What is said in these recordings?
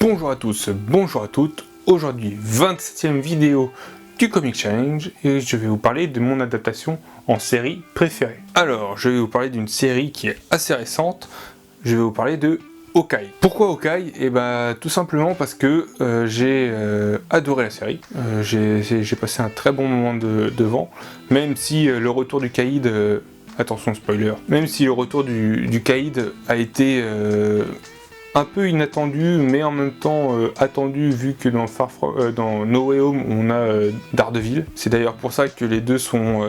Bonjour à tous, bonjour à toutes. Aujourd'hui, 27e vidéo du Comic Challenge et je vais vous parler de mon adaptation en série préférée. Alors, je vais vous parler d'une série qui est assez récente. Je vais vous parler de Hawkeye. Pourquoi Hawkeye? Et tout simplement parce que j'ai adoré la série. J'ai passé un très bon moment devant, même si le retour du Caïd, attention spoiler, même si le retour du Caïd a été un peu inattendu, mais en même temps attendu, vu que dans No Way Home on a Daredevil. C'est d'ailleurs pour ça que les deux sont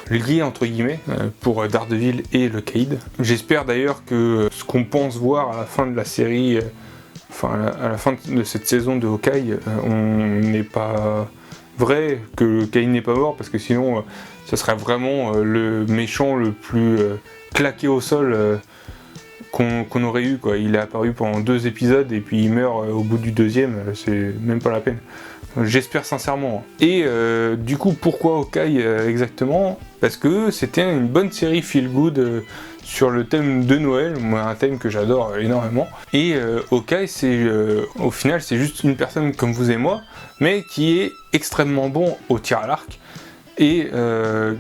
liés entre guillemets pour Daredevil et le Caïd. J'espère d'ailleurs que ce qu'on pense voir à la fin de la série, à la fin de cette saison de Hawkeye, on n'est pas vrai, que le Caïd n'est pas mort, parce que sinon ça serait vraiment le méchant le plus claqué au sol qu'on aurait eu, quoi. Il est apparu pendant 2 épisodes et puis il meurt au bout du 2e, c'est même pas la peine. J'espère sincèrement. Et du coup, pourquoi Hawkeye exactement? Parce que c'était une bonne série feel good sur le thème de Noël, moi, un thème que j'adore énormément. Et Hawkeye, au final, c'est juste une personne comme vous et moi, mais qui est extrêmement bon au tir à l'arc. Et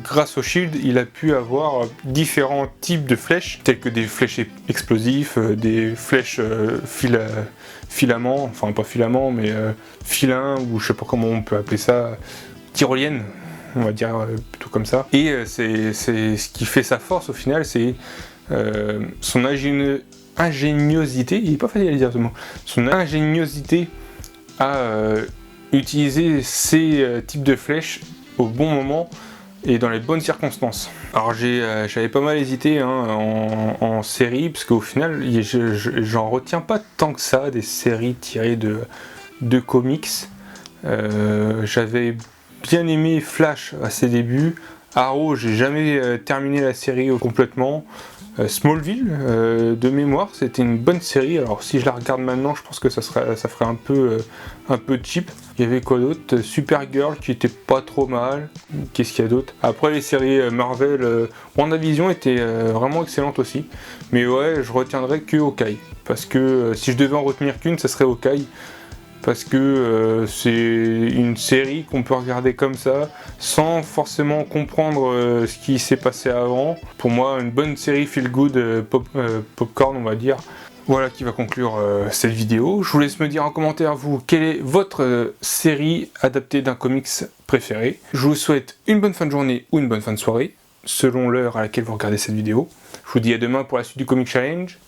grâce au shield, il a pu avoir différents types de flèches, telles que des flèches explosifs, des flèches filaments, enfin pas filaments, mais filins, ou je sais pas comment on peut appeler ça, tyroliennes, on va dire plutôt comme ça. Et c'est ce qui fait sa force au final, c'est son ingéniosité, il est pas facile à dire ce mot, son ingéniosité à utiliser ces types de flèches au bon moment et dans les bonnes circonstances. Alors j'avais pas mal hésité en série, parce qu'au final j'en retiens pas tant que ça des séries tirées de comics. J'avais bien aimé Flash à ses débuts. Arrow, j'ai jamais terminé la série complètement. Smallville, de mémoire, c'était une bonne série. Alors si je la regarde maintenant, je pense que ça ferait un peu cheap. Il y avait quoi d'autre? Supergirl qui était pas trop mal. Qu'est-ce qu'il y a d'autre? Après les séries Marvel, WandaVision était vraiment excellente aussi. Mais ouais, je retiendrai que Hawkeye. Parce que si je devais en retenir qu'une, ça serait Hawkeye. Parce que c'est une série qu'on peut regarder comme ça, sans forcément comprendre ce qui s'est passé avant. Pour moi, une bonne série feel good, popcorn on va dire. Voilà qui va conclure cette vidéo. Je vous laisse me dire en commentaire, vous, quelle est votre série adaptée d'un comics préféré. Je vous souhaite une bonne fin de journée ou une bonne fin de soirée, selon l'heure à laquelle vous regardez cette vidéo. Je vous dis à demain pour la suite du Comic Challenge.